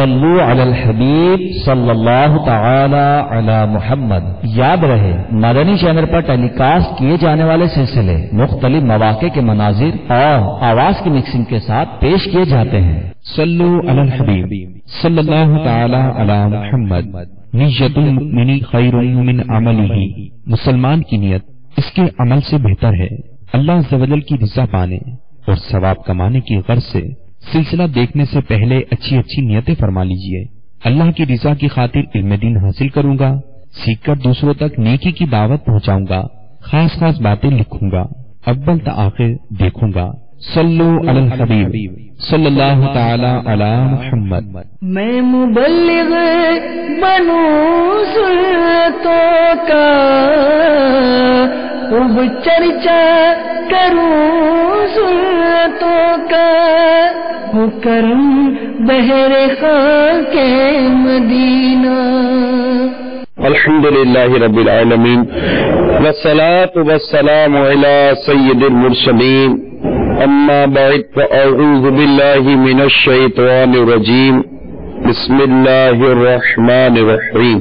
صلو علی الحبیب صلی اللہ تعالی علی محمد۔ یاد رہے مدنی چینل پر ٹیلی کاسٹ کیے جانے والے سلسلے مختلف مواقع کے مناظر اور آواز کی مکسنگ کے ساتھ پیش کیے جاتے ہیں۔ صلو علی الحبیب صلی اللہ تعالی علی محمد۔ نیت المؤمن خیر من عملہ، مسلمان کی نیت اس کے عمل سے بہتر ہے۔ اللہ عز و جل کی رضا پانے اور ثواب کمانے کی غرض سے سلسلہ دیکھنے سے پہلے اچھی اچھی نیتیں فرما لیجئے۔ اللہ کی رضا کی خاطر علم دین حاصل کروں گا، سیکھ کر دوسروں تک نیکی کی دعوت پہنچاؤں گا، خاص خاص باتیں لکھوں گا، اول تا آخر دیکھوں گا۔ صلو علی الحبیب صلی اللہ تعالی علی محمد۔ میں مبلغ بنوں سنتوں کا، خوب چرچا کروں سنتوں کا، ہو کرم بہر خاک مدینہ۔ الحمدللہ رب العالمین، والصلاة والسلام علی سید المرسلین، اما بعد فاعوذ باللہ من الشیطان الرجیم، بسم اللہ الرحمن الرحیم۔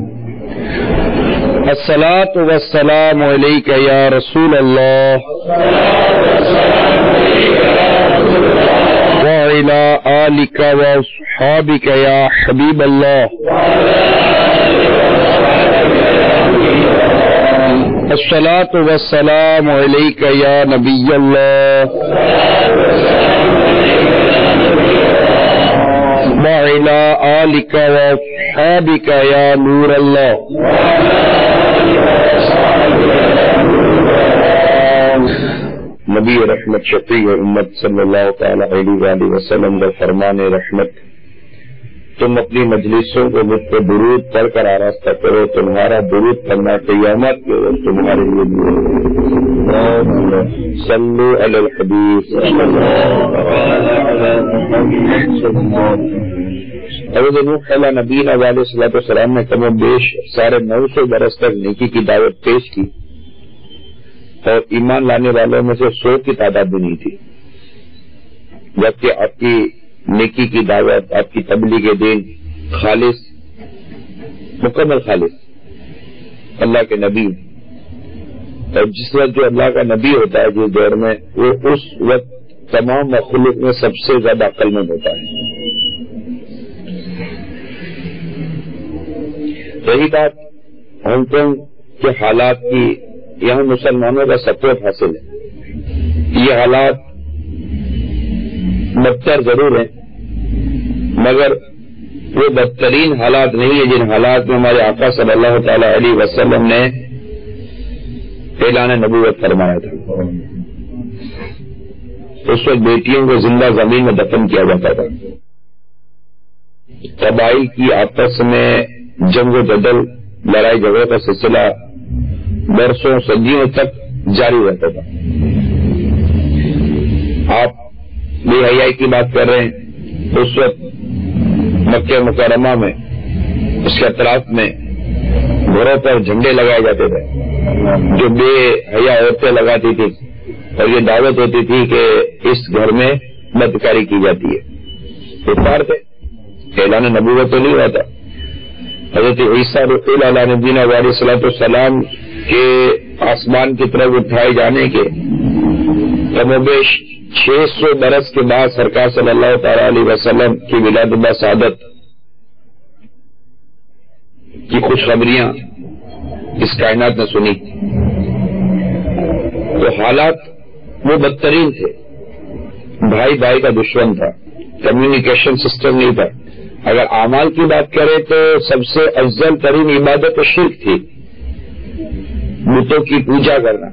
الصلاة والسلام علیک یا رسول اللہ وعلی آلک واصحابک یا حبیب اللہ۔ الصلاة والسلام علیک یا نبی اللہ وعلی آلک واصحابک یا نور اللہ۔ نبی رحمت شفیع امت صلی اللہ تعالی علیہ وآلہ وسلم کا فرمان رحمت، تم اپنی مجلسوں کو مجھ پہ درود پڑھ کر آراستہ کرو، تمہارا درود پڑھنا قیامت کے روز تمہارے لیے صلو علی الحبیب۔ حضرت نوح علیہ نبینا علیہ الصلوۃ والسلام نے کم و بیش 950 برس تک نیکی کی دعوت پیش کی، اور ایمان لانے والوں میں سے 100 کی تعداد بھی نہیں تھی، جبکہ آپ کی نیکی کی دعوت، آپ کی تبلیغ دین خالص، مکمل خالص اللہ کے نبی، اور جس وقت جو اللہ کا نبی ہوتا ہے جس دور میں، وہ اس وقت تمام مخلوق میں سب سے زیادہ عقل مند ہوتا ہے۔ رہی بات ہانگ کانگ کے حالات کی، یہاں مسلمانوں کا سپورٹ حاصل ہے، یہ حالات بدتر ضرور ہیں مگر وہ بدترین حالات نہیں ہیں جن حالات میں ہمارے آقا صلی اللہ تعالی علیہ وسلم نے اعلان نبوت فرمایا تھا۔ اس وقت بیٹیوں کو زندہ زمین میں دفن کیا جاتا تھا، قبائل کی آپس میں جنگ و جدل، لڑائی جھگڑے کا سلسلہ برسوں صدیوں تک جاری رہتا تھا۔ آپ بے حیائی کی بات کر رہے ہیں، اس وقت مکہ مکرمہ میں، اس کے اطراف میں گھروں پر جھنڈے لگائے جاتے تھے جو بے حیا عورتیں لگاتی تھی، اور یہ دعوت ہوتی تھی کہ اس گھر میں بدکاری کی جاتی ہے۔ کفار تھے، اعلان نبوت تو نہیں ہوا تھا۔ حضرت عیسیٰ رسول علیہ نبینا علیہ الصلوۃ والسلام کے آسمان کی طرف اٹھائے جانے کے کم و بیش 600 برس کے بعد سرکار صلی اللہ تعالی علیہ وسلم کی ولادت بسعادت کی خوشخبریاں اس کائنات نے سنی، تو حالات وہ بدترین تھے۔ بھائی بھائی کا دشمن تھا، کمیونیکیشن سسٹم نہیں تھا۔ اگر اعمال کی بات کریں تو سب سے افضل ترین عبادت شرک تھی، بتوں کی پوجا کرنا،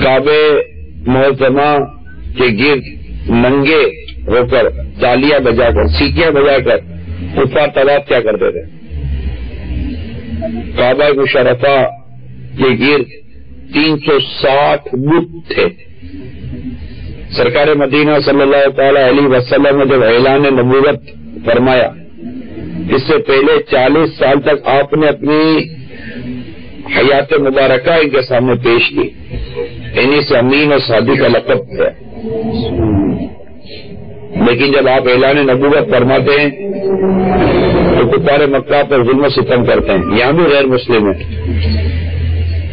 کعبے معظمہ کے گرد ننگے ہو کر تالیاں بجا کر، سیٹیاں بجا کر کفار طواف کیا کرتے تھے۔ کعبہ مشرفہ کے گرد 360 بت تھے۔ سرکار مدینہ صلی اللہ تعالی علیہ وسلم نے جب اعلان نبوت فرمایا، اس سے پہلے 40 سال تک آپ نے اپنی حیات مبارکہ ان کے سامنے پیش کی، انہی سے امین اور صادق کا لقب ہے۔ لیکن جب آپ اعلان نبوت فرماتے ہیں تو کفار مکہ پر ظلم و ستم کرتے ہیں. یہاں بھی غیر مسلم ہے.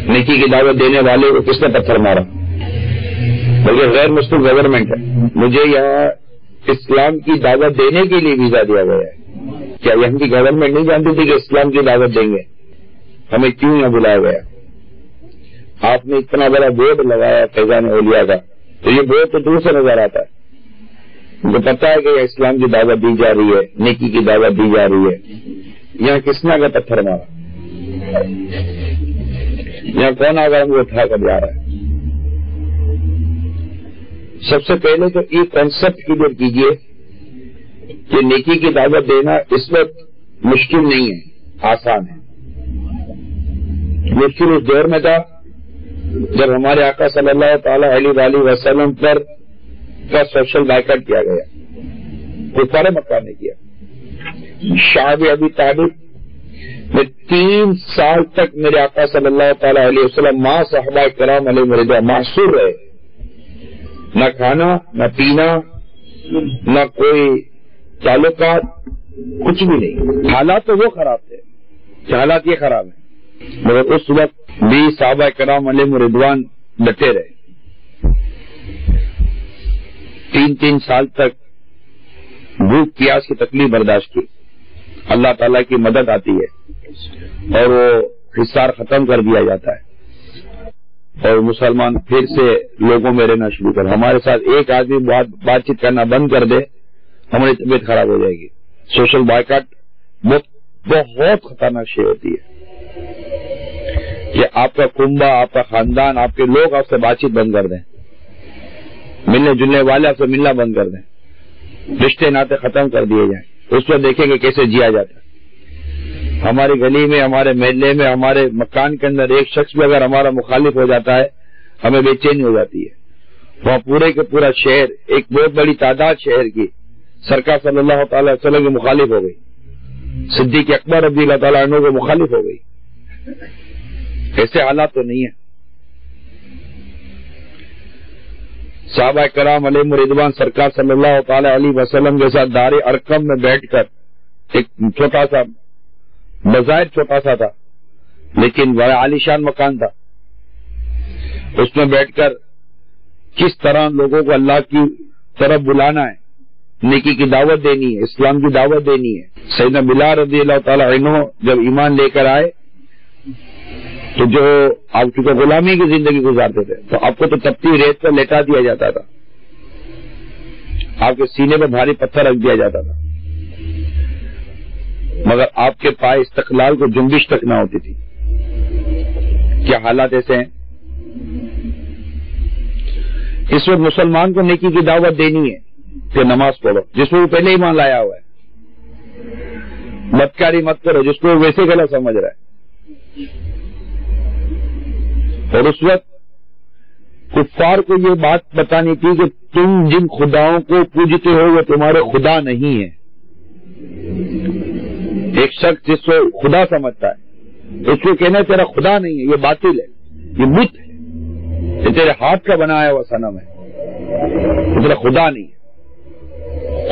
نیکی کی دعوت دینے والے کو کس نے پتھر مارا؟ بلکہ غیر مسلم گورنمنٹ ہے. مجھے یہاں اسلام کی دعوت دینے کے لیے ویزا دیا گیا ہے. کیا یہاں کی گورنمنٹ نہیں جانتی تھی کہ اسلام کی دعوت دیں گے؟ ہمیں کیوں یہاں بلایا گیا؟ آپ نے اتنا بڑا بورڈ لگایا فیضان اولیاء کا، تو یہ بورڈ تو دور سے نظر آتا ہے. مجھے پتا ہے کہ یہ اسلام کی دعوت دی جا رہی ہے، نیکی کی دعوت دی جا رہی ہے. یہاں کس نے اگر پتھر مارا؟ یہاں کون اگر ہم کو اٹھا کر جا رہا ہے؟ سب سے پہلے تو یہ کنسپٹ کلیئر کیجئے کہ نیکی کی دعوت دینا اس وقت مشکل نہیں ہے، آسان ہے. مشکل اس دور میں تھا جب ہمارے آقا صلی اللہ تعالی علیہ وسلم پر کا سوشل بائیکاٹ کیا گیا. کفار مکہ نے کیا. شعب ابی طالب میں 3 سال تک میرے آقا صلی اللہ تعالی علیہ وسلم ماں صحابہ کرام علیہ مردہ محصور رہے. نہ کھانا، نہ پینا، نہ کوئی تعلقات، کچھ بھی نہیں. حالات تو وہ خراب تھے کہ حالات یہ خراب ہیں، مگر اس وقت بھی صحابہ کرام علیہ رضوان ڈٹے رہے. 3 سال تک بھوک پیاس کی تکلیف برداشت کی. اللہ تعالیٰ کی مدد آتی ہے اور وہ حصار ختم کر دیا جاتا ہے اور مسلمان پھر سے لوگوں میں رہنا شروع کر. ہمارے ساتھ ایک آدمی بات چیت کرنا بند کر دے، ہماری طبیعت خراب ہو جائے گی. سوشل بائیکاٹ بہت خطرناک شے ہوتی ہے کہ آپ کا کنبہ، آپ کا خاندان، آپ کے لوگ آپ سے بات چیت بند کر دیں، ملنے جلنے والے آپ سے ملنا بند کر دیں، رشتے ناطے ختم کر دیے جائیں. اس پر دیکھیں گے کیسے جیا جاتا ہے. ہماری گلی میں، ہمارے محلے میں، ہمارے مکان کے اندر ایک شخص بھی اگر ہمارا مخالف ہو جاتا ہے ہمیں بے چینی ہو جاتی ہے. وہاں پورے کے پورا شہر، ایک بہت بڑی تعداد شہر کی سرکار صلی اللہ تعالی وسلم کی مخالف ہو گئی. صدیق اکبر رضی اللہ تعالیٰ عنہ کو مخالف ہو گئی. ایسے حالات تو نہیں ہیں. صحابہ کرام علیہ رضوان سرکار صلی اللہ تعالی علیہ وسلم کے ساتھ دار ارقم میں بیٹھ کر، ایک چھوٹا سا، بظاہر چھوٹا سا تھا لیکن بڑا عالیشان مکان تھا، اس میں بیٹھ کر کس طرح لوگوں کو اللہ کی طرف بلانا ہے، نیکی کی دعوت دینی ہے، اسلام کی دعوت دینی ہے. سیدنا بلال رضی اللہ تعالی عنہ جب ایمان لے کر آئے تو جو آپ کی غلامی کی زندگی گزارتے تھے تو آپ کو تو تپتی ریت پر لیٹا دیا جاتا تھا، آپ کے سینے پہ بھاری پتھر رکھ دیا جاتا تھا، مگر آپ کے پائے استقلال کو جنبش تک نہ ہوتی تھی. کیا حالات ایسے ہیں؟ اس وقت مسلمان کو نیکی کی دعوت دینی ہے کہ نماز پڑھو، جس کو وہ پہلے ایمان لایا ہوا ہے. بدکاری مت کرو، جس کو وہ ویسے غلط سمجھ رہا ہے. اور اس وقت کفار کو یہ بات بتانی تھی کہ تم جن خداؤں کو پوجتے ہو وہ تمہارے خدا نہیں ہیں. ایک شخص جس کو خدا سمجھتا ہے اس کو کہنا تیرا خدا نہیں ہے، یہ باطل ہے، یہ بت ہے، یہ تیرے ہاتھ کا بنایا ہوا صنم ہے، یہ تیرا خدا نہیں ہے.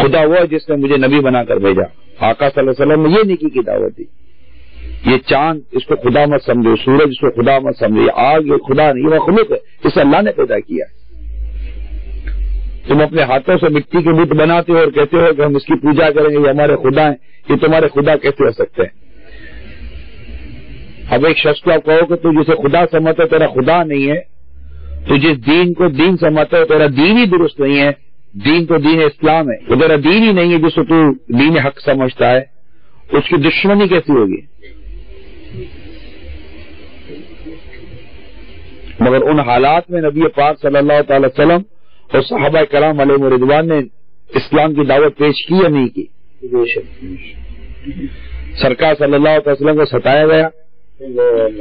خدا وہ ہے جس نے مجھے نبی بنا کر بھیجا. آقا صلی اللہ علیہ وسلم نے یہ نیکی کی دعوت دی. یہ چاند اس کو خدا مت سمجھو، سورج اس کو خدا مت سمجھو، یہ آگ یہ خدا نہیں، یہ مخلوق ہے، اسے اللہ نے پیدا کیا ہے. تم اپنے ہاتھوں سے مٹی کے بت بناتے ہو اور کہتے ہو کہ ہم اس کی پوجا کریں گے، یہ ہمارے خدا ہیں. یہ تمہارے خدا کیسے ہو سکتے ہیں؟ اب ایک شخص کو آپ کہو کہ تو جسے خدا سمجھتا ہے تیرا خدا نہیں ہے، تو جس دین کو دین سمجھتا ہے تیرا دین ہی درست نہیں ہے. دین تو دین اسلام ہے، وہ تیرا دین ہی نہیں ہے جس کو تو دین حق سمجھتا ہے. اس کی دشمنی کیسی ہوگی؟ مگر ان حالات میں نبی پاک صلی اللہ تعالی وسلم اور صحابہ کرام علیہ رضوان نے اسلام کی دعوت پیش کی یا نہیں کی؟ سرکار صلی اللہ علیہ وسلم کو ستایا گیا،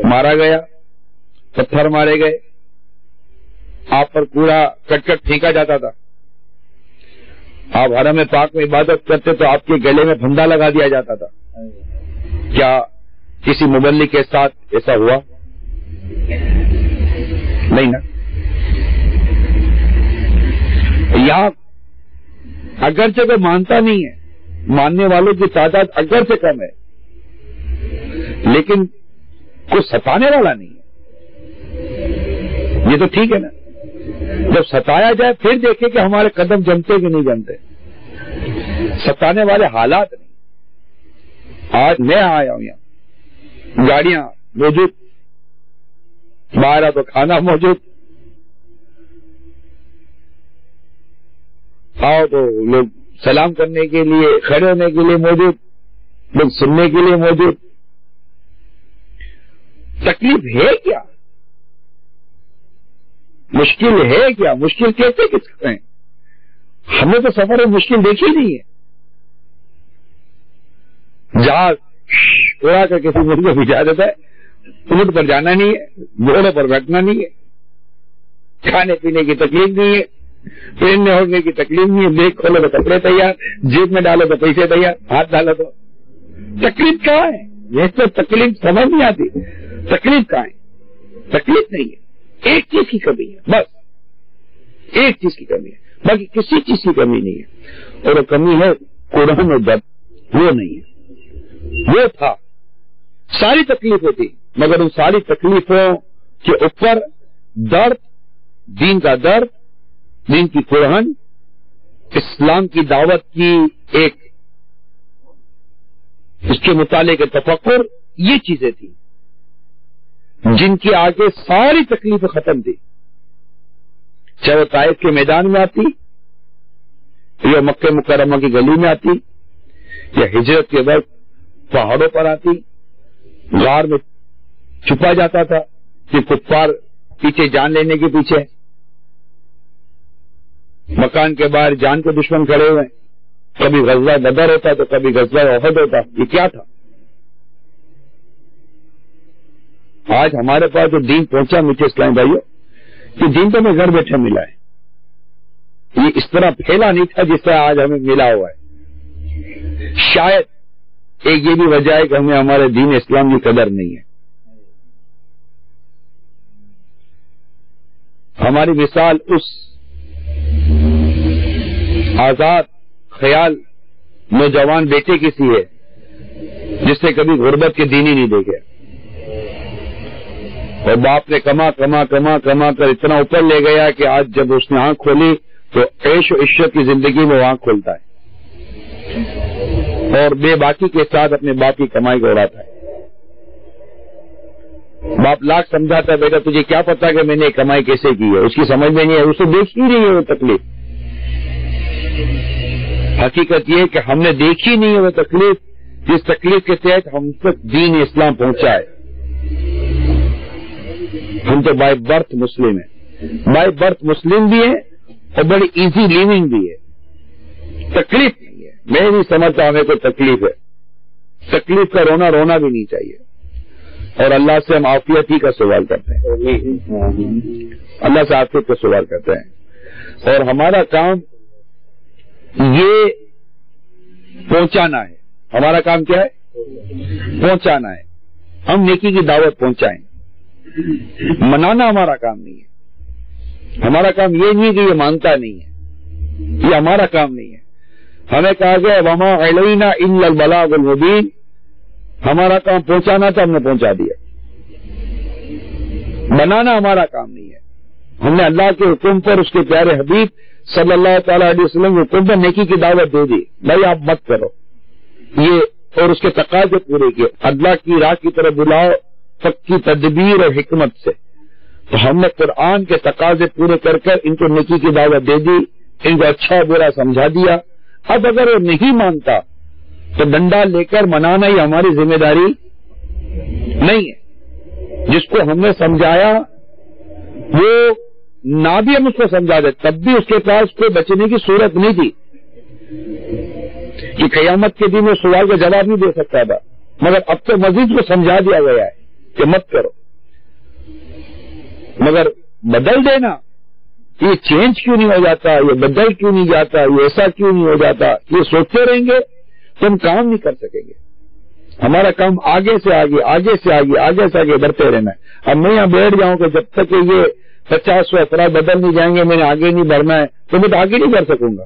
مارا گیا، پتھر مارے گئے، آپ پر کوڑا کٹ کٹ پھینکا جاتا تھا. آپ حرم پاک میں عبادت کرتے تو آپ کے گلے میں پھندا لگا دیا جاتا تھا. کیا کسی مبلغ کے ساتھ ایسا ہوا؟ نہیں نا. یہاں اگرچہ کوئی مانتا نہیں ہے، ماننے والوں کی تعداد اگرچہ کم ہے، لیکن کوئی ستانے والا نہیں ہے. یہ تو ٹھیک ہے نا. جب ستایا جائے پھر دیکھیں کہ ہمارے قدم جمتے کہ نہیں جمتے. ستانے والے حالات نہیں. آج میں آیا ہوں یہاں، گاڑیاں موجود، باہر تو کھانا موجود، آؤ تو لوگ سلام کرنے کے لیے، کھڑے ہونے کے لیے موجود، لوگ سننے کے لیے موجود. تکلیف ہے کیا؟ مشکل ہے کیا؟ مشکل کیسے کس کو ہیں؟ ہمیں تو سفر میں مشکل دیکھی نہیں ہے. جہاز اڑا کر کسی ملک کو بھیجا دیتا ہے، اونٹ پر جانا نہیں ہے، گھوڑے پر بیٹھنا نہیں ہے، کھانے پینے کی تکلیف نہیں ہے، پہننے اوڑھنے کی تکلیف نہیں ہے، بیگ کھولو تو کپڑے تیار، جیب میں ڈالو تو پیسے تیار، ہاتھ ڈالو تو. تکلیف کہاں ہے؟ یہ تو تکلیف سمجھ نہیں آتی. تکلیف کہاں ہے؟ تکلیف نہیں ہے. ایک چیز کی کمی ہے، بس ایک چیز کی کمی ہے، باقی کسی چیز کی کمی نہیں ہے. اور وہ کمی ہے قرآن و ادب. وہ نہیں ہے. وہ تھا ساری تکلیفیں تھی، مگر ان ساری تکلیفوں کے اوپر درد، دین کا درد، دین کی قرآن، اسلام کی دعوت کی ایک اس کے مطالعے کے تفکر، یہ چیزیں تھیں جن کی آگے ساری تکلیفیں ختم تھی. چاہے وہ طائف کے میدان میں آتی، یا مکہ مکرمہ کی گلی میں آتی، یا ہجرت کے وقت پہاڑوں پر آتی، غار میں چھپا جاتا تھا کہ کفار پیچھے جان لینے کے پیچھے، مکان کے باہر جان کے دشمن کھڑے ہوئے. کبھی غزوہ بدر ہوتا تو کبھی غزوہ احد ہوتا. یہ کیا تھا؟ آج ہمارے پاس جو دین پہنچا میٹھے اسلام بھائیوں، یہ دین تو ہمیں گھر بیٹھے ملا ہے. یہ اس طرح پھیلا نہیں تھا جس طرح آج ہمیں ملا ہوا ہے. شاید ایک یہ بھی وجہ ہے کہ ہمیں ہمارے دین اسلام کی قدر نہیں ہے. ہماری مثال اس آزاد خیال نوجوان بیٹے کی سی ہے جس نے کبھی غربت کے دین ہی نہیں دیکھے، اور باپ نے کما کما کما کما کر اتنا اوپر لے گیا کہ آج جب اس نے آنکھ کھولی تو عیش و عشرت کی زندگی میں وہ آنکھ کھولتا ہے اور بے باکی کے ساتھ اپنے باپ کی کمائی کو اڑاتا ہے. باپ لاکھ سمجھاتا ہے، بیٹا تجھے کیا پتا کہ میں نے کمائی کیسے کی ہے؟ اس کی سمجھ میں نہیں ہے، اسے دیکھ ہی نہیں ہے وہ تکلیف. حقیقت یہ کہ ہم نے دیکھی نہیں ہے وہ تکلیف جس تکلیف کے تحت ہم تک دین اسلام پہنچا ہے. ہم تو بائی برتھ مسلم ہیں، بائی برتھ مسلم بھی ہیں اور بڑی ایزی لیونگ بھی ہے. تکلیف نہیں ہے. میں نہیں سمجھتا ہمیں کوئی تکلیف ہے. تکلیف کا رونا رونا بھی نہیں چاہیے. اور اللہ سے ہم عافیت ہی کا سوال کرتے ہیں، اللہ سے عافیت کا سوال کرتے ہیں. اور ہمارا کام یہ پہنچانا ہے. ہمارا کام کیا ہے؟ پہنچانا ہے. ہم نیکی کی دعوت پہنچائیں. منانا ہمارا کام نہیں ہے. ہمارا کام یہ نہیں کہ یہ مانتا نہیں ہے، یہ ہمارا کام نہیں ہے. ہمیں کہا گیا وما علینا الا البلاغ المبین. ہمارا کام پہنچانا تھا، ہم نے پہنچا دیا. بنانا ہمارا کام نہیں ہے. ہم نے اللہ کے حکم پر اس کے پیارے حبیب صلی اللہ تعالی علیہ وسلم کے حکم پر نیکی کی دعوت دے دی. بھائی آپ مت کرو یہ، اور اس کے تقاضے پورے کیے. اللہ کی راہ کی طرف بلاؤ پکی تدبیر اور حکمت سے. تو ہم نے قرآن کے تقاضے پورے کر کر ان کو نیکی کی دعوت دے دی، ان کو اچھا برا سمجھا دیا. اب اگر وہ نہیں مانتا تو ڈنڈا لے کر منانا ہی ہماری ذمہ داری نہیں ہے. جس کو ہم نے سمجھایا وہ نہ بھی ہم اس کو سمجھا دے تب بھی اس کے پاس کوئی بچنے کی صورت نہیں تھی کہ قیامت کے دن وہ سوال کا جواب نہیں دے سکتا تھا. مگر اب تو مزید کو سمجھا دیا گیا ہے کہ مت کرو. مگر بدل دینا، یہ چینج کیوں نہیں ہو جاتا، یہ بدل کیوں نہیں جاتا، یہ ایسا کیوں نہیں ہو جاتا، یہ سوچتے رہیں گے تو ہم کام نہیں کر سکیں گے. ہمارا کام آگے سے آگے آگے سے آگے آگے سے آگے بڑھتے رہنا ہے. اب میں یہاں بیٹھ جاؤں کہ جب تک کہ یہ 50 افراد بدل نہیں جائیں گے میں نے آگے نہیں بڑھنا ہے تو میں تو آگے نہیں بڑھ سکوں گا.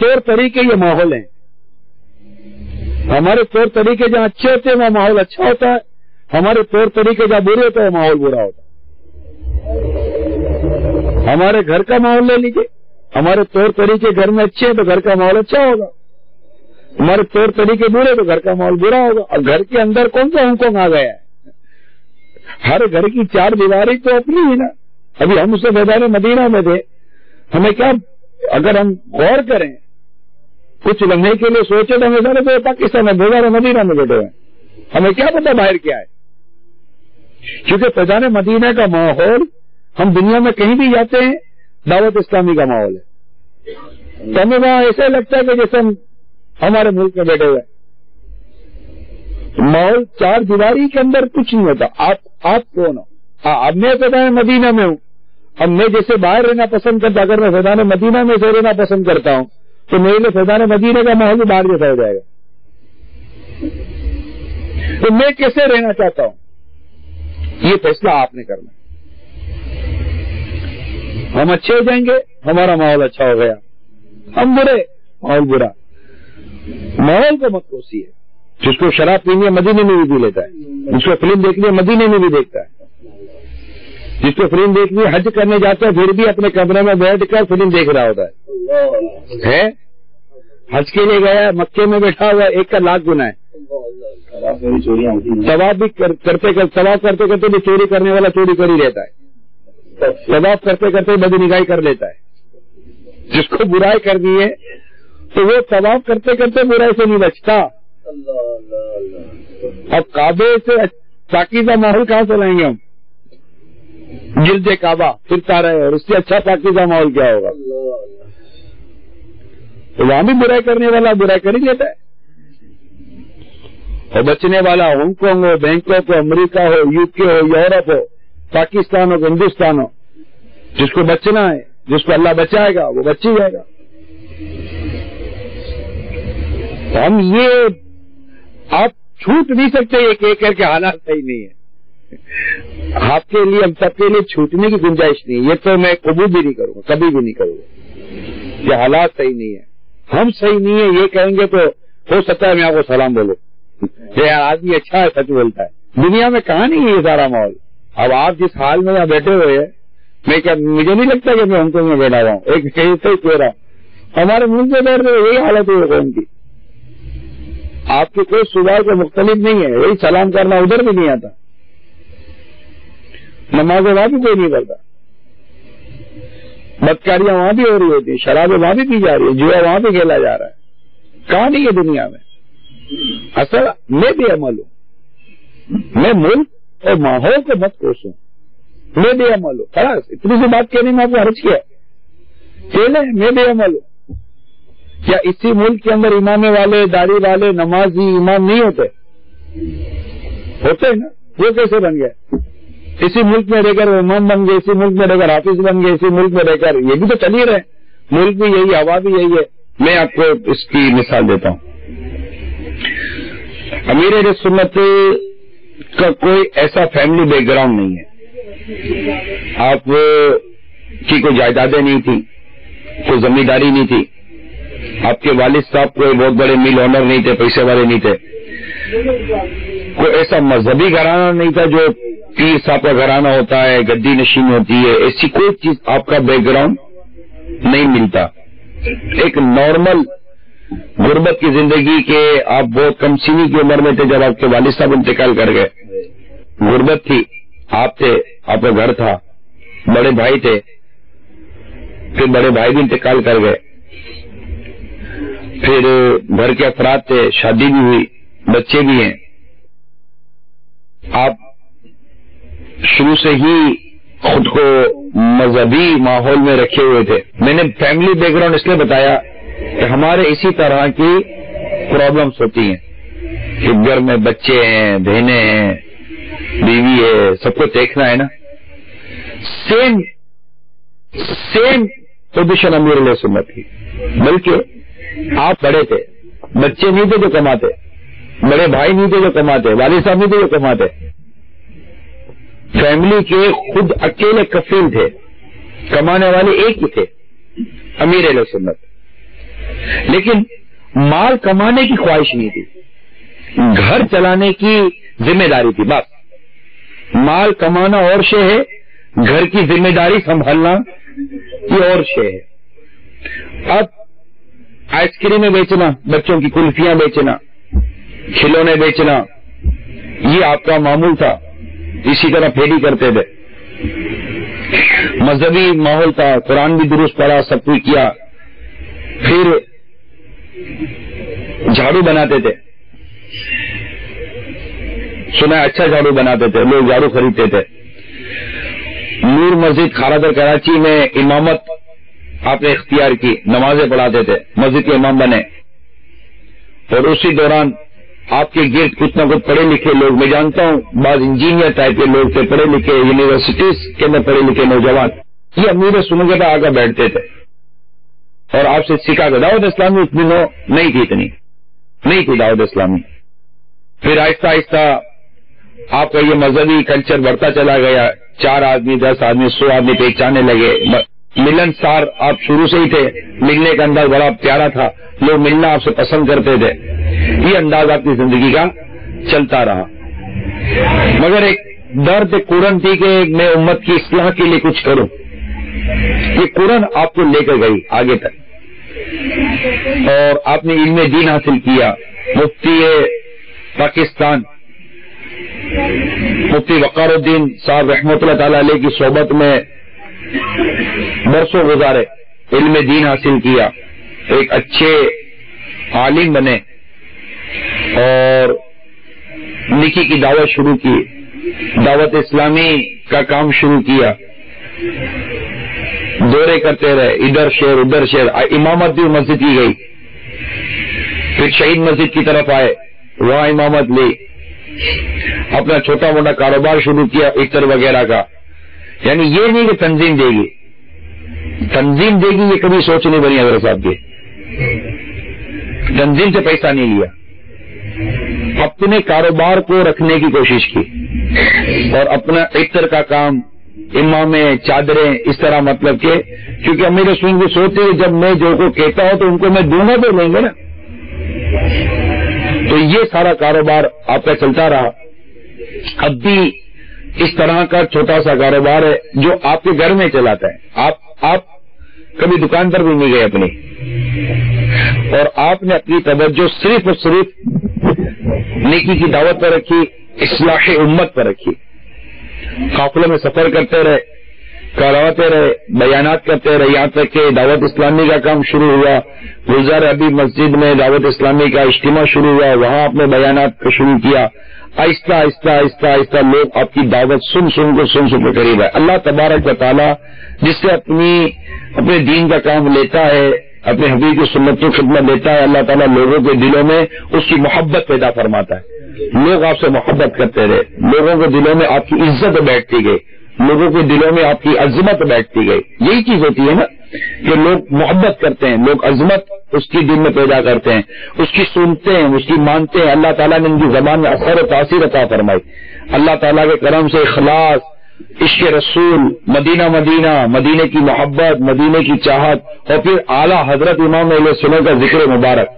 طور طریقے یہ ماحول ہیں. ہمارے طور طریقے جہاں اچھے ہوتے ہیں وہاں ماحول اچھا ہوتا ہے, ہمارے طور طریقے جہاں برے ہوتے ہیں ماحول برا ہوتا ہے. ہمارے گھر کا ماحول لے لیجیے, ہمارے طور طریقے گھر میں اچھے ہیں تو گھر کا ماحول اچھا ہوگا, ہمارے طور طریقے برے تو گھر کا ماحول برا ہوگا. اور گھر کے اندر کون سا ہانگ کانگ آ گیا ہے؟ ہر گھر کی چار دیواری تو اپنی ہی نا. ابھی ہم اسے میدان مدینہ میں تھے, ہمیں کیا, اگر ہم غور کریں کچھ لمحے کے لیے سوچے تو ہمیں سارے تو پاکستان میں میدان مدینہ میں بیٹھے ہیں, ہمیں کیا پتا باہر کیا ہے. کیونکہ میدان مدینہ کا ماحول ہم دنیا میں کہیں بھی جاتے ہیں دعوت اسلامی کا ماحول ہے, تو ہمیں وہاں ایسا لگتا ہے کہ جیسے ہم ہمارے ملک میں بیٹھے ہوئے. ماحول چار دیواری کے اندر کچھ نہیں ہوتا. آپ کون ہو؟ اب میں میدان مدینہ میں ہوں. اب میں جیسے باہر رہنا پسند کرتا, اگر میں میدان مدینہ میں سے رہنا پسند کرتا ہوں تو میرے لیے میدان مدینہ کا ماحول بھی باہر جیسا ہو جائے گا. تو میں کیسے رہنا چاہتا ہوں یہ فیصلہ آپ نے کرنا. ہم اچھے ہو جائیں گے ہمارا ماحول اچھا ہو گیا, ہم برے ماحول برا. ماحول کو مت کوسیے. جس کو شراب پینی ہے مدینے میں بھی پی لیتا ہے, جس کو فلم دیکھنی ہے مدینے میں بھی دیکھتا ہے, جس کو فلم دیکھنی ہے حج کرنے جاتا ہے پھر بھی اپنے کمرے میں بیٹھ کر فلم دیکھ رہا ہوتا ہے. حج کے لیے گیا مکے میں بیٹھا ہوا, ایک کا لاکھ گنا ہے. طواف بھی کرتے کرتے بھی چوری کرنے والا چوری کر ہی لیتا ہے, طواف کرتے کرتے بد نگاہی کر لیتا ہے. جس کو برائی کرنی ہے تو وہ طواف کرتے کرتے برائی سے نہیں بچتا. اب کعبے سے پاکیزہ ماحول کہاں سے لائیں گے ہم؟ گرد کعبہ پھرتا رہے, اور اس سے اچھا پاکیزہ ماحول کیا ہوگا؟ تو وہاں بھی برائی کرنے والا برائی کر ہی لیتا ہے, اور بچنے والا ہانگ کانگ ہو, بینکاک ہو, امریکہ ہو, UK ہو, یورپ ہو, پاکستان ہو, ہندوستان ہو, جس کو بچنا ہے, جس کو اللہ بچائے گا وہ بچ ہی جائے گا. تو ہم یہ آپ چھوٹ نہیں سکتے یہ کہہ کر کے حالات صحیح نہیں ہے. آپ کے لیے ہم سب کے لیے چھوٹنے کی گنجائش نہیں ہے. یہ تو میں قبول بھی نہیں کروں گا, کبھی بھی نہیں کروں گا. یہ حالات صحیح نہیں ہے, ہم صحیح نہیں ہے یہ کہیں گے تو ہو سکتا ہے میں آپ کو سلام بولوں, یہ آدمی اچھا ہے, سچ بولتا ہے. دنیا میں کہاں نہیں ہے یہ سارا ماحول. اب آپ جس حال میں یہاں بیٹھے ہوئے ہیں, میں کیا مجھے نہیں لگتا کہ میں ہانگ کانگ میں بیٹھا ہوا ہوں. ایک کہیں سے کہہ رہا ہوں ہمارے ملک میں بیٹھ رہے یہی حالت ہے قوم کی. آپ کے کوئی صوبہ کے مختلف نہیں ہے, وہی سلام کرنا ادھر بھی نہیں آتا, نماز وہاں بھی کوئی نہیں کرتا, بدکاریاں وہاں بھی ہو رہی ہوتی, شرابیں وہاں بھی پی جا رہی ہے, جوا وہاں بھی کھیلا جا رہا ہے. کہاں نہیں ہے دنیا میں. اصل میں بے عمل ہوں, میں ملک اور ماحول کو مت کوسوں, میں بے عمل ہوں. خلاص اتنی سی بات کہنے میں آپ کو حرج کیا کہلے میں بے عمل ہوں. کیا اسی ملک کے اندر امام والے, داڑھی والے, نمازی امام نہیں ہوتے ہیں نا؟ وہ کیسے بن گئے؟ اسی ملک میں رہ کر امام بن گئے, اسی ملک میں رہ کر حافظ بن گئے, اسی ملک میں رہ کر یہ بھی تو چل ہی رہے. ملک بھی یہی, ہوا بھی یہی ہے. میں آپ کو اس کی مثال دیتا ہوں. امیر اہل سنت کا کوئی ایسا فیملی بیک گراؤنڈ نہیں ہے. آپ کی کوئی جائیدادیں نہیں تھی, کوئی زمینداری نہیں تھی, آپ کے والد صاحب کوئی بہت بڑے مل اونر نہیں تھے, پیسے والے نہیں تھے, کوئی ایسا مذہبی گھرانہ نہیں تھا جو پیر صاحب کا گھرانہ ہوتا ہے, گدی نشین ہوتی ہے, ایسی کوئی چیز آپ کا بیک گراؤنڈ نہیں ملتا. ایک نارمل غربت کی زندگی کے, آپ بہت کم سینی کی عمر میں تھے جب آپ کے والد صاحب انتقال کر گئے. غربت تھی, آپ تھے, آپ کا گھر تھا, بڑے بھائی تھے, پھر بڑے بھائی بھی انتقال کر گئے, پھر گھر کے افراد تھے, شادی بھی ہوئی, بچے بھی ہیں. آپ شروع سے ہی خود کو مذہبی ماحول میں رکھے ہوئے تھے. میں نے فیملی بیک گراؤنڈ اس لیے بتایا کہ ہمارے اسی طرح کی پرابلمس ہوتی ہیں کہ گھر میں بچے ہیں, بہنیں ہیں, بیوی ہے, سب کو دیکھنا ہے نا. سیم پوزیشن امیر علیہ سنت کی, بلکہ آپ بڑے تھے, بچے نہیں تھے جو کماتے, بڑے بھائی نہیں تھے جو کماتے, والد صاحب نہیں تھے جو کماتے, فیملی کے خود اکیلے کفیل تھے, کمانے والے ایک ہی تھے, امیر علیہ سنت. لیکن مال کمانے کی خواہش نہیں تھی، گھر چلانے کی ذمہ داری تھی بس. مال کمانا اور شے ہے، گھر کی ذمہ داری سنبھالنا یہ اور شے ہے. اب آئس کریمیں بیچنا، بچوں کی کلفیاں بیچنا، کھلونے بیچنا، یہ آپ کا معمول تھا. اسی طرح پھیری کرتے تھے. مذہبی ماحول تھا، قرآن بھی درست پڑھا، سب کچھ کیا. پھر جھاڑو بناتے تھے، سنا اچھا جھاڑو بناتے تھے، لوگ جھاڑو خریدتے تھے. نور مسجد کھارادر کراچی میں امامت آپ نے اختیار کی، نمازیں پڑھاتے تھے، مسجد کے امام بنے. اور اسی دوران آپ کے گرد کچھ نہ کچھ پڑھے لکھے لوگ، میں جانتا ہوں بعض انجینئر ٹائپ کے لوگ تھے، پڑھے لکھے یونیورسٹیز کے اندر پڑھے لکھے نوجوان، یہ امیر سنوں کے پاس آ کر بیٹھتے تھے اور آپ سے سکھا کر. دعوت اسلامی اتنی نہیں تھی، اتنی نہیں تھی دعوت اسلامی. پھر آہستہ آہستہ آپ کا یہ مذہبی کلچر بڑھتا چلا گیا. 4 آدمی 10 آدمی 100 آدمی پہچانے لگے. ملن سار آپ شروع سے ہی تھے، ملنے کا انداز بڑا پیارا تھا، لوگ ملنا آپ سے پسند کرتے تھے. یہ انداز آپ کی زندگی کا چلتا رہا. مگر ایک درد قرآن تھی کہ میں امت کی اصلاح کے لیے کچھ کروں. یہ قرآن آپ کو لے کر گئی آگے تک اور آپ نے علم دین حاصل کیا. مفتی پاکستان مفتی وقار الدین صاحب رحمۃ اللہ تعالی علیہ کی صحبت میں برسوں گزارے، علم دین حاصل کیا، ایک اچھے عالم بنے اور نکی کی دعوت شروع کی، دعوت اسلامی کا کام شروع کیا. دورے کرتے رہے، ادھر شہر ادھر شہر. امامت بھی مسجد کی گئی. پھر شہید مسجد کی طرف آئے، وہاں امامت لی. اپنا چھوٹا موٹا کاروبار شروع کیا عطر وغیرہ کا. یعنی یہ نہیں کہ تنظیم دے گی، تنظیم دے گی یہ کبھی سوچ نہیں بنی حضرت صاحب کی. تنظیم سے پیسہ نہیں لیا، اپنے کاروبار کو رکھنے کی کوشش کی اور اپنا عطر کا کام، امامیں، چادریں، اس طرح مطلب کہ کیونکہ امیر رسول بھی سوچتے ہیں جب میں جو کو کہتا ہوں تو ان کو میں دوں گا تو لیں گے نا. تو یہ سارا کاروبار آپ کا چلتا رہا. اب بھی اس طرح کا چھوٹا سا کاروبار ہے جو آپ کے گھر میں چلاتا ہے. آپ کبھی دکان پر بھی نہیں گئے اپنی، اور آپ نے اپنی توجہ صرف اور صرف نیکی کی دعوت پر رکھی، اصلاح امت پر رکھی. قافلوں میں سفر کرتے رہے، کرواتے رہے، بیانات کرتے رہے، یہاں تک کہ دعوت اسلامی کا کام شروع ہوا. گلزار ابھی مسجد میں دعوت اسلامی کا اجتماع شروع ہوا، وہاں آپ نے بیانات کو شروع کیا. آہستہ آہستہ آہستہ آہستہ لوگ آپ کی دعوت سن کے قریب ہے. اللہ تبارک و تعالیٰ جس سے اپنے دین کا کام لیتا ہے، اپنے حبیب کی سنت کی خدمت لیتا ہے، اللہ تعالیٰ لوگوں کے دلوں میں اس کی محبت پیدا فرماتا ہے. لوگ آپ سے محبت کرتے رہے، لوگوں کے دلوں میں آپ کی عزت بیٹھتی گئی، لوگوں کے دلوں میں آپ کی عظمت بیٹھتی گئی. یہی چیز ہوتی ہے نا کہ لوگ محبت کرتے ہیں، لوگ عظمت اس کی دل میں پیدا کرتے ہیں، اس کی سنتے ہیں، اس کی مانتے ہیں. اللہ تعالیٰ نے ان کی زبان میں اثر و تاثیر عطا فرمائی. اللہ تعالیٰ کے کرم سے اخلاص، عشق رسول، مدینے کی محبت، مدینے کی چاہت، اور پھر اعلیٰ حضرت امام علیہ السلام کا ذکر مبارک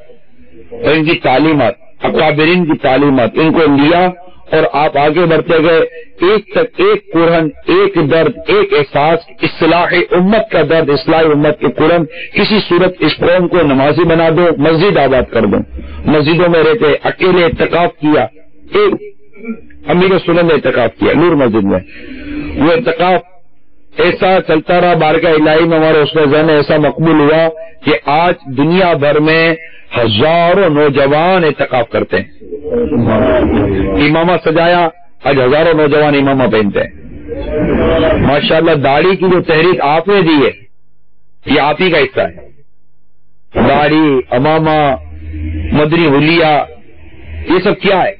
اور ان کی تعلیمات، اکابرین کی تعلیمات، ان کو لیا اور آپ آگے بڑھتے گئے. ایک تک ایک قرآن، ایک درد، ایک احساس، اصلاح امت کا درد، اصلاح امت کے قرآن. کسی صورت اس قوم کو نمازی بنا دو، مسجد آباد کر دو. مسجدوں میں رہتے، اکیلے اعتکاف کیا. ایک امیر سنن نے اعتکاف کیا نور مسجد میں. وہ اعتکاف ایسا چلتا رہا، بارگاہ الہی میں ہمارا اس میں ذہن ایسا مقبول ہوا کہ آج دنیا بھر میں ہزاروں نوجوان اعتکاف کرتے ہیں. امامہ سجایا، آج ہزاروں نوجوان امامہ پہنتے ہیں. ماشاءاللہ داڑھی کی جو تحریک آپ نے دی ہے یہ آپ ہی کا حصہ ہے. داڑھی، امامہ، مدنی حلیہ، یہ سب کیا ہے؟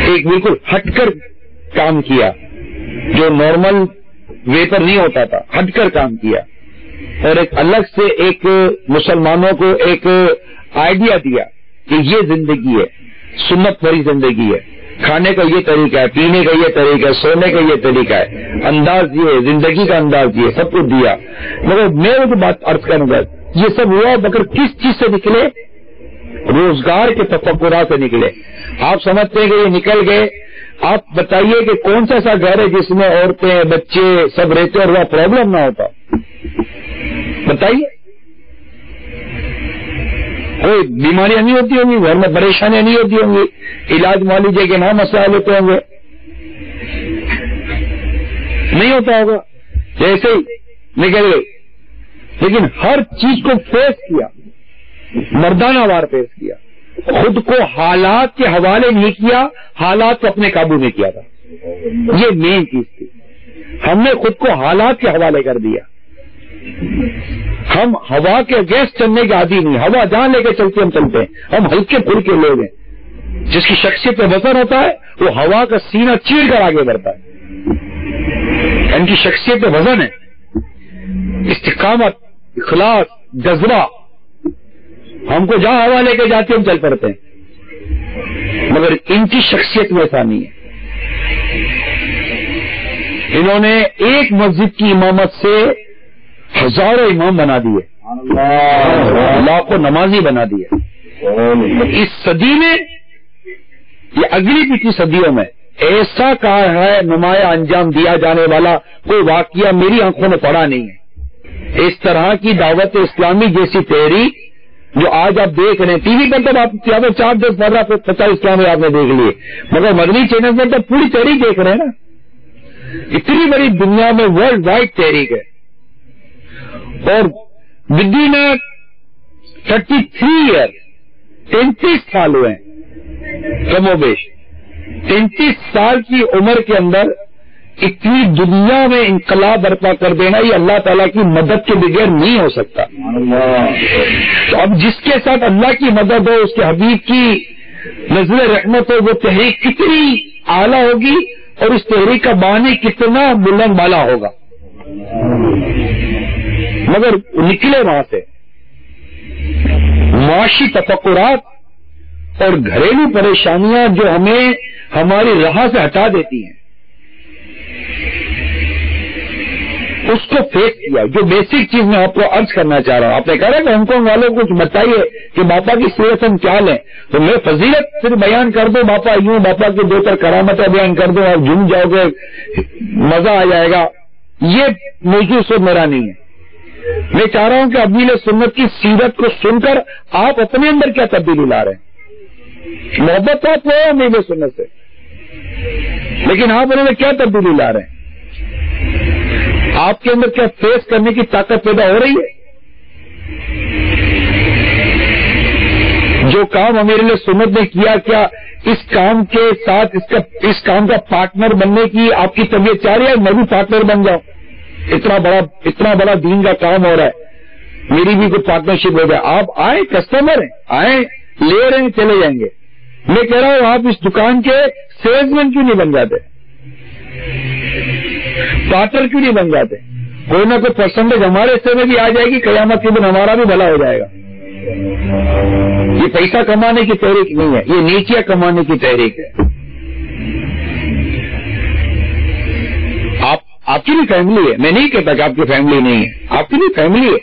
ایک بالکل ہٹ کر کام کیا جو نارمل وے پر نہیں ہوتا تھا، ہٹ کر کام کیا اور ایک الگ سے ایک مسلمانوں کو ایک آئیڈیا دیا کہ یہ زندگی ہے، سنت بھری زندگی ہے. کھانے کا یہ طریقہ ہے، پینے کا یہ طریقہ ہے، سونے کا یہ طریقہ ہے، انداز یہ ہے، زندگی کا انداز یہ، سب کچھ دیا. مگر میں وہ بات عرض کروں گا یہ سب ہوا مگر کس چیز سے نکلے؟ روزگار کے تفکرات سے نکلے. آپ سمجھتے ہیں کہ یہ نکل گئے. آپ بتائیے کہ کون سا ایسا گھر ہے جس میں عورتیں بچے سب رہتے اور وہاں پرابلم نہ ہوتا؟ بتائیے. کوئی بیماریاں نہیں ہوتی ہوں گی، گھر میں پریشانیاں نہیں ہوتی ہوں گی، علاج معالجے کے نام مسائل ہوتے ہوں گے، نہیں ہوتا ہوگا. جیسے ہی نکل گئے. لیکن ہر چیز کو فیس کیا، مردانہ وار فیس کیا. خود کو حالات کے حوالے نہیں کیا، حالات کو اپنے قابو میں کیا تھا. یہ مین چیز تھی. ہم نے خود کو حالات کے حوالے کر دیا. ہم ہوا کے اگینسٹ چلنے کے عادی نہیں. ہوا جہاں لے کے چلتے ہم چلتے ہیں. ہم ہلکے پھلکے لوگ ہیں. جس کی شخصیت پہ وزن ہوتا ہے وہ ہوا کا سینہ چیر کر آگے بڑھتا ہے. ان کی شخصیت پہ وزن ہے، استقامت، اخلاص، جذبہ. ہم کو جہاں ہوا لے کے جاتے ہم چل پڑتے ہیں. مگر ان کی شخصیت میں ایسا نہیں ہے. انہوں نے ایک مسجد کی امامت سے ہزاروں امام بنا دیے، لاکھوں نمازی بنا دیے. اس صدی میں یہ اگلی پچھلی صدیوں میں ایسا کہا ہے نمایاں انجام دیا جانے والا کوئی واقعہ میری آنکھوں نے پڑا نہیں ہے. اس طرح کی دعوت اسلامی جیسی تحریک جو آج آپ دیکھ رہے ہیں ٹی وی پر، تو آپ 4-10-15 اسلام آپ نے دیکھ لیے، مگر مدنی چینل میں تو پوری تحریک دیکھ رہے ہیں نا. اتنی بڑی دنیا میں ورلڈ وائڈ تحریک ہے. اور ودین 33 ایئر 33 سال ہوئے ہیں کم و بیش. 33 سال کی عمر کے اندر اتنی دنیا میں انقلاب برپا کر دینا یہ اللہ تعالیٰ کی مدد کے بغیر نہیں ہو سکتا. تو اب جس کے ساتھ اللہ کی مدد ہو، اس کے حبیب کی نزل رحمت ہو، وہ تحریک کتنی اعلیٰ ہوگی اور اس تحریک کا بانی کتنا بلند بالا ہوگا. مگر نکلے وہاں سے معاشی تفکرات اور گھریلو پریشانیاں جو ہمیں ہماری راہ سے ہٹا دیتی ہیں، اس کو فیس کیا. جو بیسک چیز میں آپ کو عرض کرنا چاہ رہا ہوں، آپ نے کہا کہ ہانگ کانگ والوں کو کچھ بتائیے کہ باپا کی صورت ہم کیا لیں، تو میں فضیلت صرف بیان کر دوں، باپا یوں، باپا کی 2-4 کرامتیں بیان کر دوں، آپ جھوم جاؤ گے، مزہ آ جائے گا. یہ موضوع سب میرا نہیں ہے. میں چاہ رہا ہوں کہ ابیل سنت کی سیرت کو سن کر آپ اپنے اندر کیا تبدیلی لا رہے ہیں. محبت تو آپ ہے ابیل سنت سے، لیکن آپ انہوں نے کیا تبدیلی لا رہے ہیں؟ آپ کے اندر کیا فیس کرنے کی طاقت پیدا ہو رہی ہے؟ جو کام امیر سنت نے کیا، کیا اس کام کے ساتھ اس کام کا پارٹنر بننے کی آپ کی طبیعت چاہ رہی ہے؟ میں بھی پارٹنر بن جاؤں. اتنا بڑا دین کا کام ہو رہا ہے، میری بھی کوئی پارٹنرشپ ہو جائے. آپ آئیں، کسٹمر ہیں، آئیں، لے رہے ہیں، چلے جائیں گے. میں کہہ رہا ہوں آپ اس دکان کے سیلز مین کیوں نہیں بن جاتے؟ پارٹنر کیوں نہیں بن جاتے؟ کوئی نہ کوئی پرسنٹیج ہمارے حصے میں بھی آ جائے گی، قیامت کے دن ہمارا بھی بھلا ہو جائے گا. یہ پیسہ کمانے کی تحریک نہیں ہے، یہ نیکیاں کمانے کی تحریک ہے. آپ کی بھی فیملی ہے، میں نہیں کہتا کہ آپ کی فیملی نہیں ہے، آپ کی بھی فیملی ہے.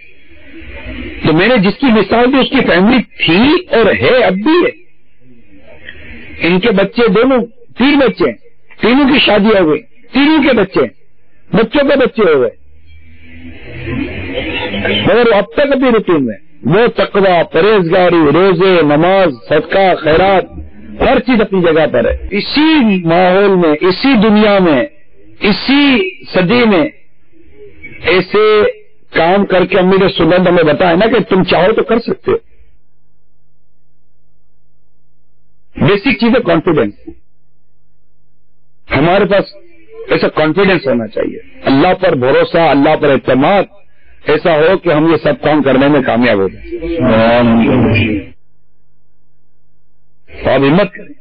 تو میں نے جس کی مثال دی اس کی فیملی تھی اور ہے، اب بھی ہے. ان کے بچے دونوں 3 بچے ہیں، تینوں کی شادی ہو گئی، تینوں کے بچے ہیں، بچوں کے بچے ہو گئے. مگر اب تک اپنی روٹین میں وہ تقویٰ، پرہیزگاری، روزے، نماز، صدقہ، خیرات، ہر چیز اپنی جگہ پر ہے. اسی ماحول میں، اسی دنیا میں، اسی صدی میں ایسے کام کر کے امیر سنت ہمیں بتایا نا کہ تم چاہو تو کر سکتے ہو. بیسک چیز ہے کانفیڈینس. ہمارے پاس ایسا کانفیڈینس ہونا چاہیے، اللہ پر بھروسہ، اللہ پر اعتماد ایسا ہو کہ ہم یہ سب کام کرنے میں کامیاب ہو جائیں. آپ ہمت کریں.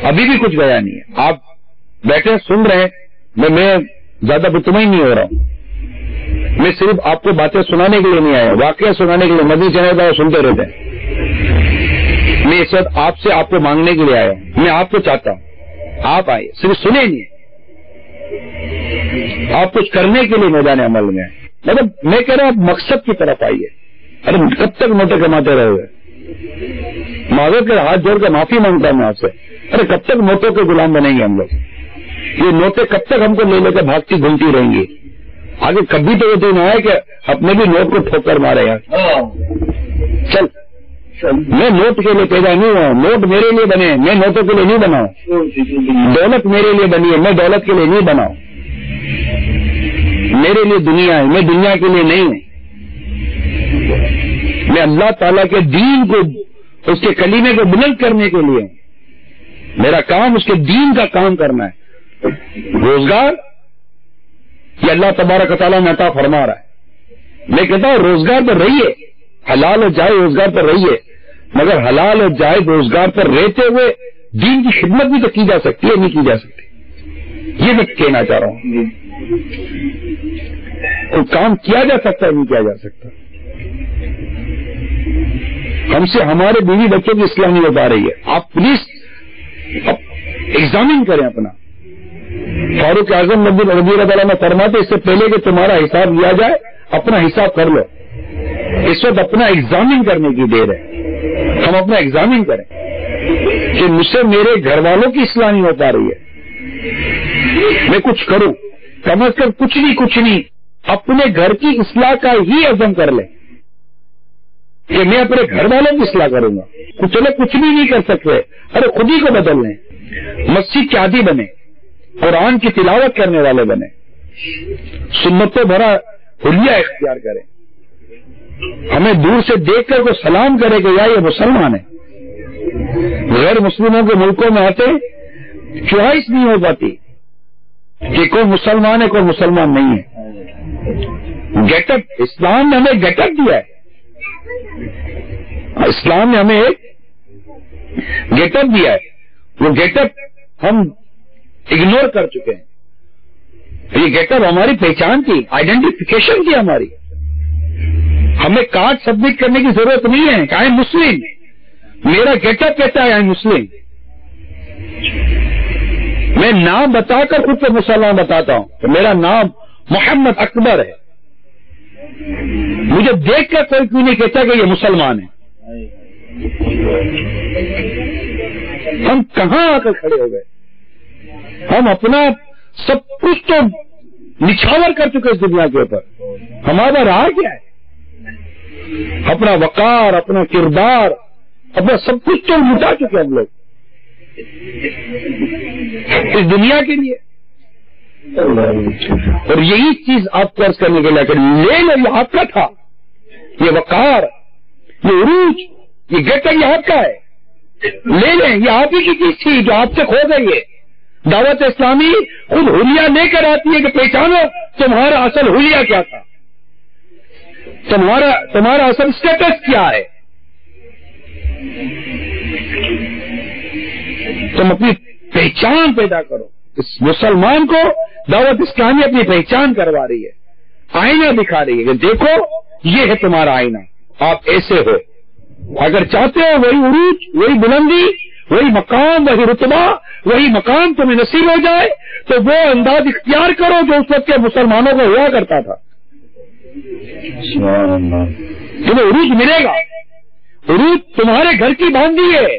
ابھی بھی کچھ گیا نہیں ہے، آپ بیٹھے سن رہے ہیں. میں زیادہ مطمئن نہیں ہو رہا ہوں. میں صرف آپ کو باتیں سنانے کے لیے نہیں آیا، واقعہ سنانے کے لیے. مدنی چینل پر سنتے رہتے ہیں. میں اس وقت آپ سے آپ کو مانگنے کے لیے آیا ہوں. میں آپ کو چاہتا ہوں آپ آئے، صرف سنے نہیں، آپ کچھ کرنے کے لیے میدان عمل میں. مطلب میں کہہ رہا ہوں آپ مقصد کی طرف آئیے. ارے کب تک نوٹیں کماتے رہو گے؟ معذرت کے ہاتھ جوڑ کے معافی مانگتا ہوں میں آپ سے. ارے کب تک نوٹوں کے غلام بنیں گے ہم لوگ؟ یہ نوٹیں کب تک ہم کو لے لے کے بھاگتی گھومتی رہیں گی؟ آگے کبھی تو یہ دن آئے کہ اپنے بھی نوٹ کو ٹھوکر مارے یار. چل میں نوٹ کے لیے پیدا نہیں ہوا ہوں, نوٹ میرے لیے بنے, میں نوٹوں کے لیے نہیں بنا ہوں. دولت میرے لیے بنی ہے, میں دولت کے لیے نہیں بنا ہوں. میرے لیے دنیا ہے, میں دنیا کے لیے نہیں ہوں. میں اللہ تعالیٰ کے دین کو, اس کے کلیمے کو بلند کرنے کے لیے ہوں. میرا کام اس کے دین کا کام کرنا ہے. روزگار یہ اللہ تبارک و تعالیٰ نے عطا فرما رہا ہے. میں کہتا ہوں روزگار پر رہیے, حلال اور جائز روزگار پر رہیے, مگر حلال اور جائز روزگار پر رہتے ہوئے دین کی خدمت بھی تو کی جا سکتی ہے, نہیں کی جا سکتی. یہ میں کہنا چاہ رہا ہوں. کوئی کام کیا جا سکتا ہے, نہیں کیا جا سکتا. ہم سے ہمارے بیوی بچوں کی اصلاح نہیں ہو پا رہی ہے. آپ پلیز ایگزامن کریں اپنا. فاروق اعظم رضی اللہ تعالیٰ نے فرماتے اس سے پہلے کہ تمہارا حساب لیا جائے اپنا حساب کر لو. اس وقت اپنا ایگزامن کرنے کی دیر ہے. ہم اپنا ایگزامن کریں کہ مجھ سے میرے گھر والوں کی اصلاح نہیں ہو پا رہی ہے. میں کچھ کروں, کم از کم کچھ نہیں اپنے گھر کی اصلاح کا ہی عزم کر لیں کہ میں اپنے گھر والوں کی اصلاح کروں گا. چلے کچھ بھی نہیں کر سکتے, ارے خود ہی کو بدل لیں. مسجد کے عادی بنے, قرآن کی تلاوت کرنے والے بنے, سنتوں بھرا حلیہ اختیار کریں. ہمیں دور سے دیکھ کر کوئی سلام کرے کہ یا یہ مسلمان ہے. غیر مسلموں کے ملکوں میں آتے چوائس نہیں ہو پاتی کہ کوئی مسلمان ہے کوئی مسلمان نہیں ہے. گیٹ اپ, اسلام نے ہمیں گیٹ اپ دیا ہے. اسلام نے ہمیں ایک گیٹ اپ دیا ہے. وہ گیٹ اپ ہم اگنور کر چکے ہیں. یہ گیٹ اپ ہماری پہچان تھی, آئیڈینٹیفیکیشن تھی ہماری. ہمیں کارڈ سبمٹ کرنے کی ضرورت نہیں ہے کہ آئی ایم مسلم. میرا گیٹ اپ کہتا ہے آئی ایم مسلم. میں نام بتا کر خود کو مسلمان بتاتا ہوں کہ میرا نام محمد اکبر ہے. مجھے دیکھ کر کوئی کیوں نہیں کہتا کہ یہ مسلمان ہے. ہم کہاں آ کر کھڑے ہو گئے؟ ہم اپنا سب کچھ تو نچھاور کر چکے اس دنیا کے اوپر. ہمارا رہا کیا ہے؟ اپنا وقار, اپنا کردار, اپنا سب کچھ تو لٹا چکے ہم لوگ اس دنیا کے لیے. اور یہی چیز آپ قرض کرنے کے لیے کہ لے لو, یہ آپ کا تھا. یہ وقار, یہ عروج, یہ گیٹ اپ یہ آپ کا ہے. لے لیں, یہ آپ ہی کی چیز تھی جو آپ سے کھو گئی ہے. دعوت اسلامی خود حلیہ لے کر آتی ہے کہ پہچانو تمہارا اصل حلیہ کیا تھا, تمہارا اصل اسٹیٹس کیا ہے. تم اپنی پہچان پیدا کرو. اس مسلمان کو دعوت اسلامی اپنی پہچان کروا رہی ہے, آئینہ دکھا رہی ہے کہ دیکھو یہ ہے تمہارا آئینہ, آپ ایسے ہو. اگر چاہتے ہو وہی عروج, وہی بلندی, وہی مقام, وہی رتبہ, وہی مقام تمہیں نصیب ہو جائے تو وہ انداز اختیار کرو جو اس وقت کے مسلمانوں کو ہوا کرتا تھا. تمہیں عروج ملے گا. عروج تمہارے گھر کی باندھی ہے,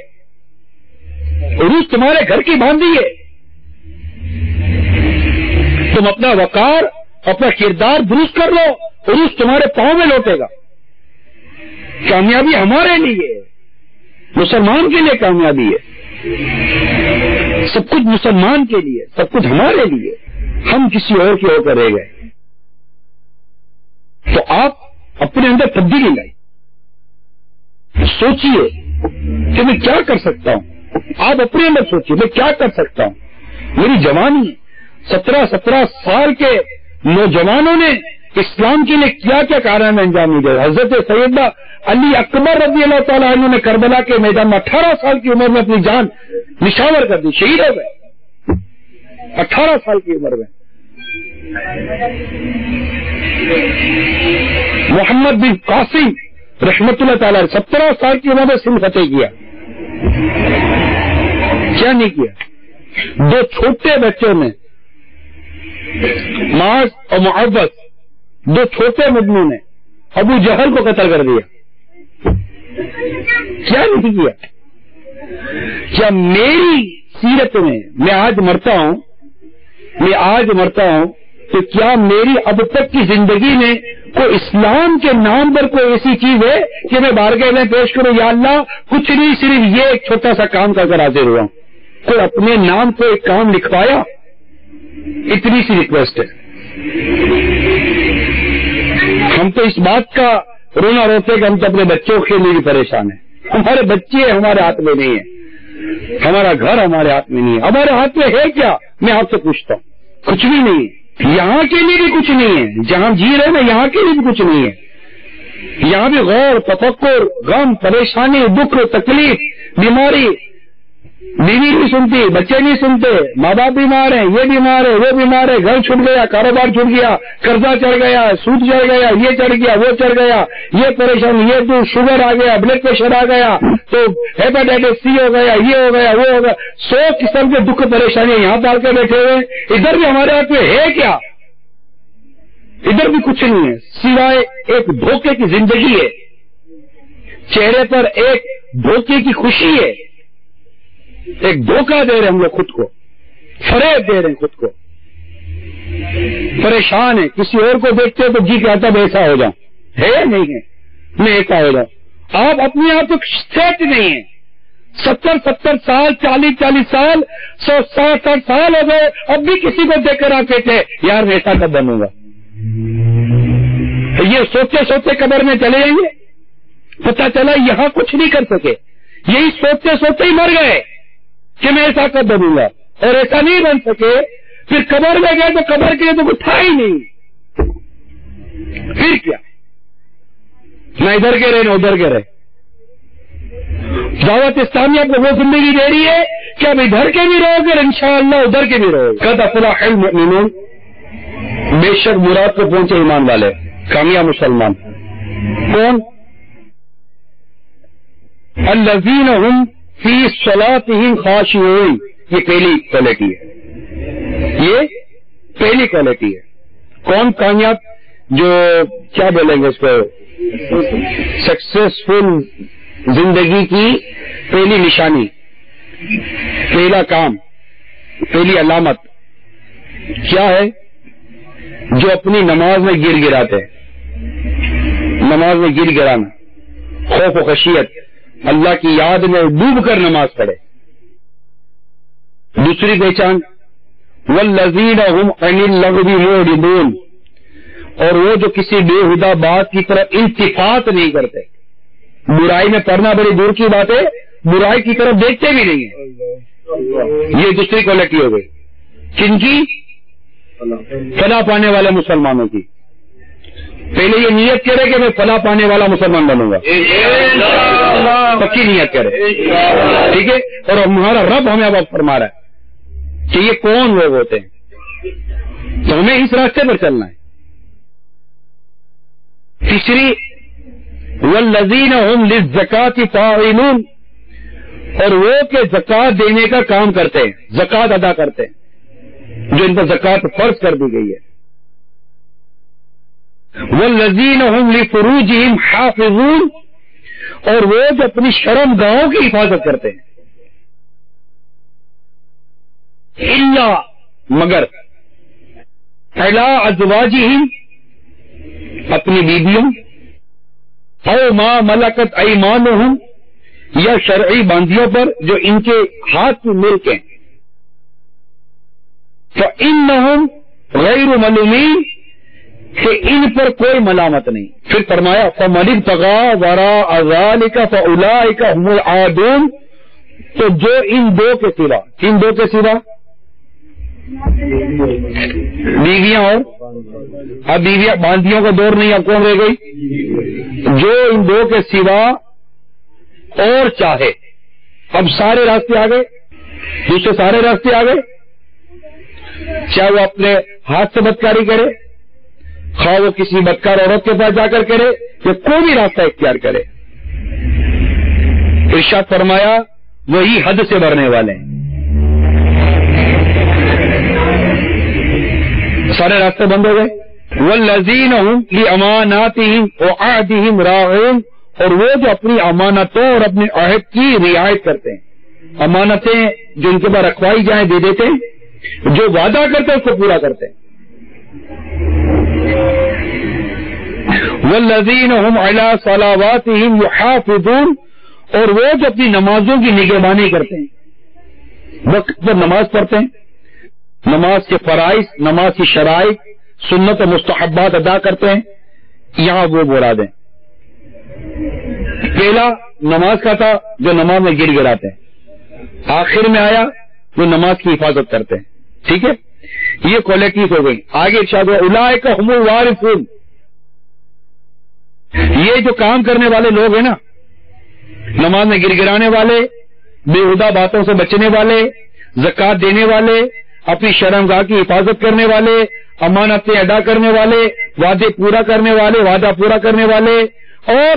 عروج تمہارے گھر کی باندھی ہے. تم اپنا وقار, اپنا کردار درست کر لو, عروج تمہارے پاؤں میں لوٹے گا. کامیابی ہمارے لیے, مسلمان کے لیے کامیابی ہے. سب کچھ مسلمان کے لیے, سب کچھ ہمارے لیے. ہم کسی اور کے ہو کر رہ گئے. تو آپ اپنے اندر تبدیلی لائیں, سوچئے کہ میں کیا کر سکتا ہوں. آپ اپنے اندر سوچئے میں کیا کر سکتا ہوں. میری جوانی 17 سال کے نوجوانوں نے اسلام کے لیے کیا کیا کارنامے انجام دیے. حضرت سیدنا علی اکبر رضی اللہ تعالیٰ عنہ نے کربلا کے میدان میں 18 سال کی عمر میں اپنی جان نشاور کر دی, شہید ہو گئے 18 سال کی عمر میں. محمد بن قاسم رحمت اللہ تعالیٰ 17 سال کی عمر میں سندھ فتح کیا. کیا نہیں کیا؟ 2 چھوٹے بچوں نے معاذ اور معوذ دو چھوٹے مجنوں نے ابو جہل کو قتل کر دیا، کیا نہیں کیا؟ کیا میری سیرت میں آج مرتا ہوں تو کیا میری اب تک کی زندگی میں کوئی اسلام کے نام پر کوئی ایسی چیز ہے کہ میں بارگاہ میں پیش کروں یا اللہ کچھ نہیں، صرف یہ ایک چھوٹا سا کام کر کر حاضر ہوا ہوں؟ کوئی اپنے نام کو ایک کام لکھوایا؟ اتنی سی ریکویسٹ ہے۔ ہم تو اس بات کا رونا روتے کہ ہم تو اپنے بچوں کے لیے بھی پریشان ہیں۔ ہمارے بچے ہمارے ہاتھ میں نہیں ہیں، ہمارا گھر ہمارے ہاتھ میں نہیں ہے۔ ہمارے ہاتھ میں ہے کیا؟ میں آپ سے پوچھتا ہوں، کچھ بھی نہیں ہے۔ یہاں کے لیے بھی کچھ نہیں ہے، جہاں جی رہے نا یہاں کے لیے بھی کچھ نہیں ہے۔ یہاں بھی غور، تفکر، غم، پریشانی، دکھ، تکلیف، بیماری، بیوی نہیں سنتی، بچے نہیں سنتے، ماں باپ بیمار ہیں، یہ بیمار ہے، وہ بیمار ہے، گھر چھوٹ گیا، کاروبار چھوٹ گیا، قرضہ چڑھ گیا، سود چڑھ گیا، یہ چڑھ گیا، وہ چڑھ گیا، یہ پریشانی، یہ تو شوگر آ گیا، بلڈ پریشر آ گیا، تو ہیپاٹائٹس سی ہو گیا، یہ ہو گیا، وہ ہو گیا، 100 قسم کے دکھ پریشانیاں یہاں پال کے بیٹھے ہوئے۔ ادھر بھی ہمارے ہاتھ میں ہے کیا؟ ادھر بھی کچھ نہیں ہے سوائے ایک دھوکے کی زندگی ہے، چہرے پر ایک دھوکے کی خوشی ہے، ایک دھوکہ دے رہے ہم لوگ خود کو، فریب دے رہے ہیں خود کو، پریشان ہے۔ کسی اور کو دیکھتے ہو تو جی کہتا ہے ایسا ہو جاؤں، ہے نہیں ہے، میں ایسا ہو جاؤں۔ آپ اپنے آپ کو سیٹ نہیں ہیں، 70 سال، 40 سال، 160 سال ہو گئے، اب بھی کسی کو دیکھ کر آپ کہتے ہیں یار میں ایسا کب بنوں گا؟ یہ سوچتے سوچتے قبر میں چلے جائیں گے، پتہ چلا یہاں کچھ نہیں کر سکے، یہی سوچتے سوچتے ہی مر گئے کہ میں ایسا کب بنوں گا، اور ایسا نہیں بن سکے، پھر قبر میں گئے تو قبر کے لیے تو کچھ تھا ہی نہیں، پھر کیا؟ نہ ادھر کے رہے نہ ادھر کے رہے۔ دعوت اسلامیہ کو وہ زندگی دے رہی ہے کہ اب ادھر کے بھی رہو گے، انشاءاللہ ادھر کے بھی رہو گے۔ قد افلح المؤمنون، بے شک مراد کو پہنچے ایمان والے، کامیاب مسلمان۔ کون؟ الذین هم فی صلاتهم خاشعون، یہ پہلی کوالٹی ہے، یہ پہلی کوالٹی ہے۔ کون کامیاب؟ جو کیا بولیں گے اس کو، سکسیسفل زندگی کی پہلی نشانی، پہلا کام، پہلی علامت کیا ہے؟ جو اپنی نماز میں گر گراتے ہیں، نماز میں گر گرانا، خوف و خشیت، اللہ کی یاد میں ڈوب کر نماز پڑھے۔ دوسری پہچان والذین هم عن اللغو معرضون، اور وہ جو کسی بےہودہ بات کی طرف التفات نہیں کرتے، برائی میں پڑھنا بڑی دور کی بات ہے، برائی کی طرف دیکھتے بھی نہیں ہیں، یہ دوسری کوالٹی ہو گئی۔ کن کی؟ فلاح پانے والے مسلمانوں کی۔ پہلے یہ نیت کرے کہ میں فلاح پانے والا مسلمان بنوں گا، پکی نیت کرے، ٹھیک ہے؟ اور ہمارا رب ہمیں اب فرما رہا ہے کہ یہ کون لوگ ہوتے ہیں، تو ہمیں اس راستے پر چلنا ہے۔ تیسری والذین هم للزکاۃ فاعلون، اور وہ کہ زکات دینے کا کام کرتے ہیں، زکات ادا کرتے ہیں، جو ان پر زکات فرض کر دی گئی ہے۔ والذین هم لفروجهم حافظون، اور وہ جو اپنی شرم گاہوں کی حفاظت کرتے ہیں، الا مگر علی ازواجہم، اپنی بیویوں، او ما ملکت ایمانہم، یا شرعی باندیوں پر جو ان کے ہاتھ میں ملک ہیں، فإنہم غیر ملومین، کہ ان پر کوئی ملامت نہیں۔ پھر فرمایا فمن ابتغى وراء ذلك فأولئك هم العادون، تو جو ان دو کے سوا، ان دو کے سوا بیویاں، اور اب بیویاں باندیوں کا دور نہیں، اب کون رہ گئی؟ جو ان دو کے سوا اور چاہے، اب سارے راستے آ گئے، دوسرے سارے راستے آ گئے، چاہے وہ اپنے ہاتھ سے بدکاری کرے، خواہ وہ کسی بدکار عورت کے پاس جا کر کرے، یا کوئی بھی راستہ اختیار کرے، ارشاد فرمایا وہی حد سے بڑھنے والے ہیں۔ سارے راستے بند ہو گئے، والذین هم لاماناتهم وعهدهم راعون، اور وہ جو اپنی امانتوں اور اپنے عہد کی رعایت کرتے ہیں، امانتیں جو ان کے پاس رکھوائی جائیں دے دیتے ہیں، جو وعدہ کرتے ہیں اس کو پورا کرتے ہیں۔ والذین هم علی صلواتهم یحافظون، اور وہ جو اپنی نمازوں کی نگہبانی کرتے ہیں، وقت پر نماز پڑھتے ہیں، نماز کے فرائض، نماز کی شرائط، سنت و مستحبات ادا کرتے ہیں، یہاں وہ مراد ہیں۔ پہلا نماز کا تھا جو نماز میں گر گراتے ہیں، آخر میں آیا جو نماز کی حفاظت کرتے ہیں، ٹھیک ہے، یہ کوالٹیز ہو گئی۔ آگے ارشاد ہے اولئک هم الوارثون، یہ جو کام کرنے والے لوگ ہیں نا، نماز میں گر گرانے والے، بےہودہ باتوں سے بچنے والے، زکوٰۃ دینے والے، اپنی شرمگاہ کی حفاظت کرنے والے، امانتیں ادا کرنے والے، وعدے پورا کرنے والے، وعدہ پورا کرنے والے، اور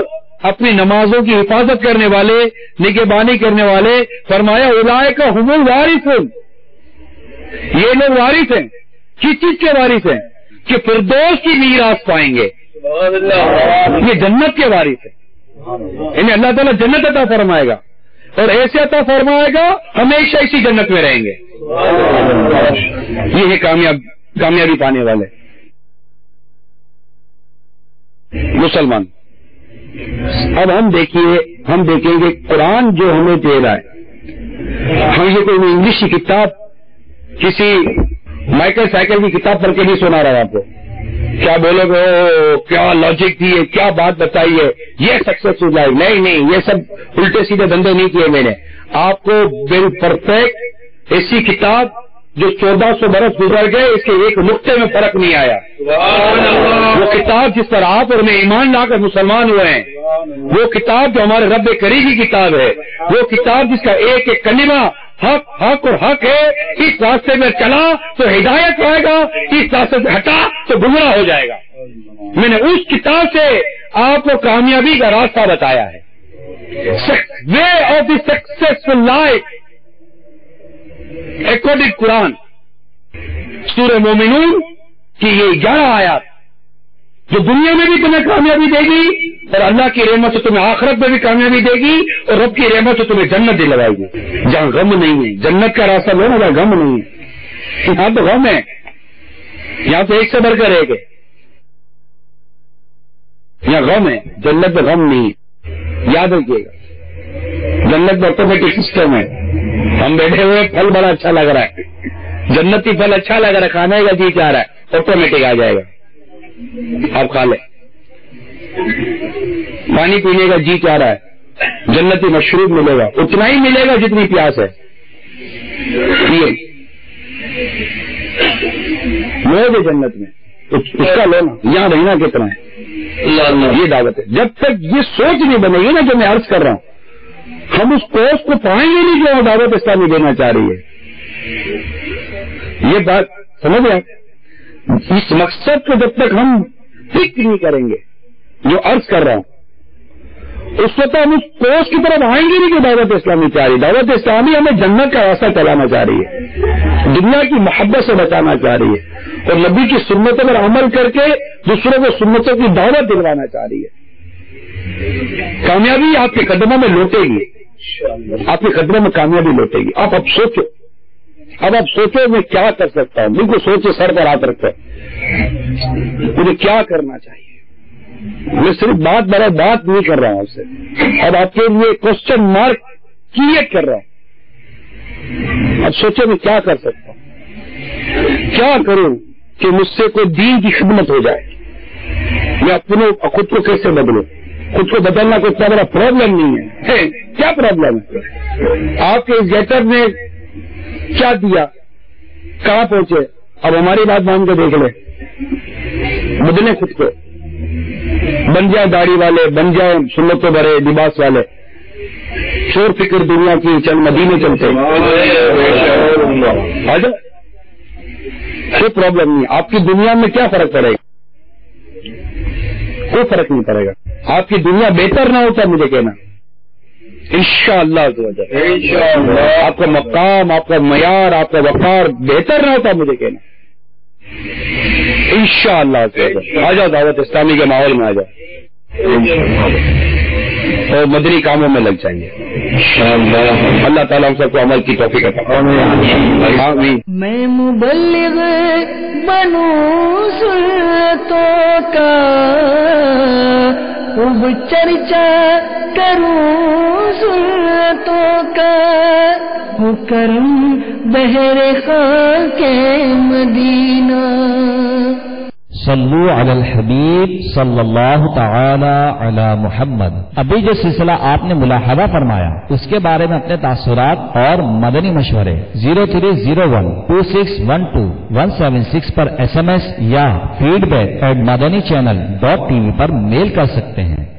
اپنی نمازوں کی حفاظت کرنے والے، نگہبانی کرنے والے، فرمایا اولئک هم الوارثون، یہ لوگ وارث ہیں۔ کس چیز کے وارث ہیں؟ کہ فردوس کی میراث پائیں گے، یہ جنت کے وارث ہیں، انہیں اللہ تعالیٰ جنت عطا فرمائے گا، اور ایسے عطا فرمائے گا ہمیشہ اسی جنت میں رہیں گے، یہ ہے کامیابی پانے والے مسلمان۔ اب ہم دیکھیں گے قرآن جو ہمیں دے رہا ہے، ہم یہ کوئی انگلش کی کتاب، کسی مائیکل سائیکل کی کتاب پڑھ کے نہیں سنا رہا آپ کو، کیا بولو گے کیا لاجک دی ہے، کیا بات بتائی ہے، یہ سکسیسفل ہے، نہیں، یہ سب الٹے سیدھے دھندے نہیں کیے میں نے، آپ کو بال پرفیکٹ ایسی کتاب جو 1400 برس گزر گئے اس کے ایک نقطے میں فرق نہیں آیا، وہ کتاب جس پر آپ اور میں ایمان لا کر مسلمان ہوئے ہیں، وہ کتاب جو ہمارے رب کریم کی کتاب ہے، وہ کتاب جس کا ایک ایک کلمہ حق اور حق ہے، اس راستے میں چلا تو ہدایت پائے گا، اس راستے سے ہٹا تو گمراہ ہو جائے گا۔ میں نے اس کتاب سے آپ کو کامیابی کا راستہ بتایا ہے، way of the successful life according Quran. سورہ مومنون کی یہ 11 آیات جو دنیا میں بھی تمہیں کامیابی دے گی، اور اللہ کی رحمت سے تمہیں آخرت میں بھی کامیابی دے گی، اور رب کی رحمت سے تمہیں جنت دلوائے گی، جہاں غم نہیں ہے۔ جنت کا راستہ لو نا جہاں غم نہیں ہے، یہاں تو غم ہے، یہاں تو ایک سے بڑھ کر ایک ہے، یہاں غم ہے، جنت میں غم نہیں ہے، یاد رکھیے گا۔ جنت میں آٹومیٹک سسٹم ہے، ہم بیٹھے ہوئے پھل بڑا اچھا لگ رہا ہے، جنتی پھل اچھا لگ رہا ہے، کھانے کا جی چاہ رہا ہے، آٹومیٹک آ جائے گا، آپ کھا لیں۔ پانی پینے کا جی چاہ رہا ہے، جنتی مشروب ملے گا، اتنا ہی ملے گا جتنی پیاس ہے، لو جنت میں اس کا لو نا، یہاں رہنا کتنا ہے، یہ دعوت ہے۔ جب تک یہ سوچ نہیں بنے گی نا جو میں عرض کر رہا ہوں، ہم اس کورس کو پائیں گے نہیں جو دعوت اسلامی دینا چاہ رہی ہے، یہ بات سمجھ رہے ہیں؟ اس مقصد کو جب تک ہم فکر نہیں کریں گے جو عرض کر رہا ہوں، اس وقت ہم اس کورس کی طرف آئیں گے نہیں جو دعوت اسلامی چاہ رہی ہے۔ دعوت اسلامی ہمیں جنت کا راستہ چلانا چاہ رہی ہے، دنیا کی محبت سے بچانا چاہ رہی ہے، اور نبی کی سنتوں پر عمل کر کے دوسروں کو سنتوں کی دعوت دلوانا چاہ رہی ہے۔ کامیابی آپ کے قدموں میں لوٹے گی، آپ کے قدموں میں کامیابی لوٹے گی۔ اب سوچو، اب آپ سوچو میں کیا کر سکتا ہوں، بالکل سوچے سر پر ہاتھ رکھو، مجھے کیا کرنا چاہیے۔ میں صرف بات نہیں کر رہا ہوں آپ سے، اب آپ کے لیے کوشچن مارک کریٹ کر رہا ہوں۔ اب سوچو میں کیا کر سکتا ہوں، کیا کروں کہ مجھ سے کوئی دین کی خدمت ہو جائے، میں اپنے خود کو کیسے بدلوں۔ خود کو بدلنا کوئی اتنا بڑا پرابلم نہیں ہے، کیا پرابلم ہے؟ آپ کے اس گیٹ اپ نے کیا دیا، کہاں پہنچے؟ اب ہماری بات مان کے دیکھ لیں، بدلیں خود کو، بن جائے داڑھی والے، بن جائے سنتوں بھرے لباس والے، شور فکر دنیا کی چل مدینے چلتے، کوئی پرابلم نہیں۔ آپ کی دنیا میں کیا فرق پڑے گا؟ کوئی فرق نہیں پڑے گا۔ آپ کی دنیا بہتر نہ ہوتا مجھے کہنا، انشاءاللہ آپ کا مقام، آپ کا معیار، آپ کا وقار بہتر نہ ہوتا مجھے کہنا، انشاءاللہ آ جاؤ، دعوت اسلامی کے ماحول میں آ جاؤ اور مدنی کاموں میں لگ جائیں گے انشاءاللہ۔ اللہ تعالیٰ ہم سب کو عمل کی توفیق عطا فرمائے۔ آمین۔ میں مبلغ بنوں سنتوں کا، خوب چرچا کروں سنتوں کا، ہو کرم بہر خاک مدینہ۔ صلو علی الحبیب صلی اللہ تعالی علی محمد۔ ابھی جو سلسلہ آپ نے ملاحظہ فرمایا اس کے بارے میں اپنے تاثرات اور مدنی مشورے 03012612 پر SMS یا feedback@madanichannel.tv پر میل کر سکتے ہیں۔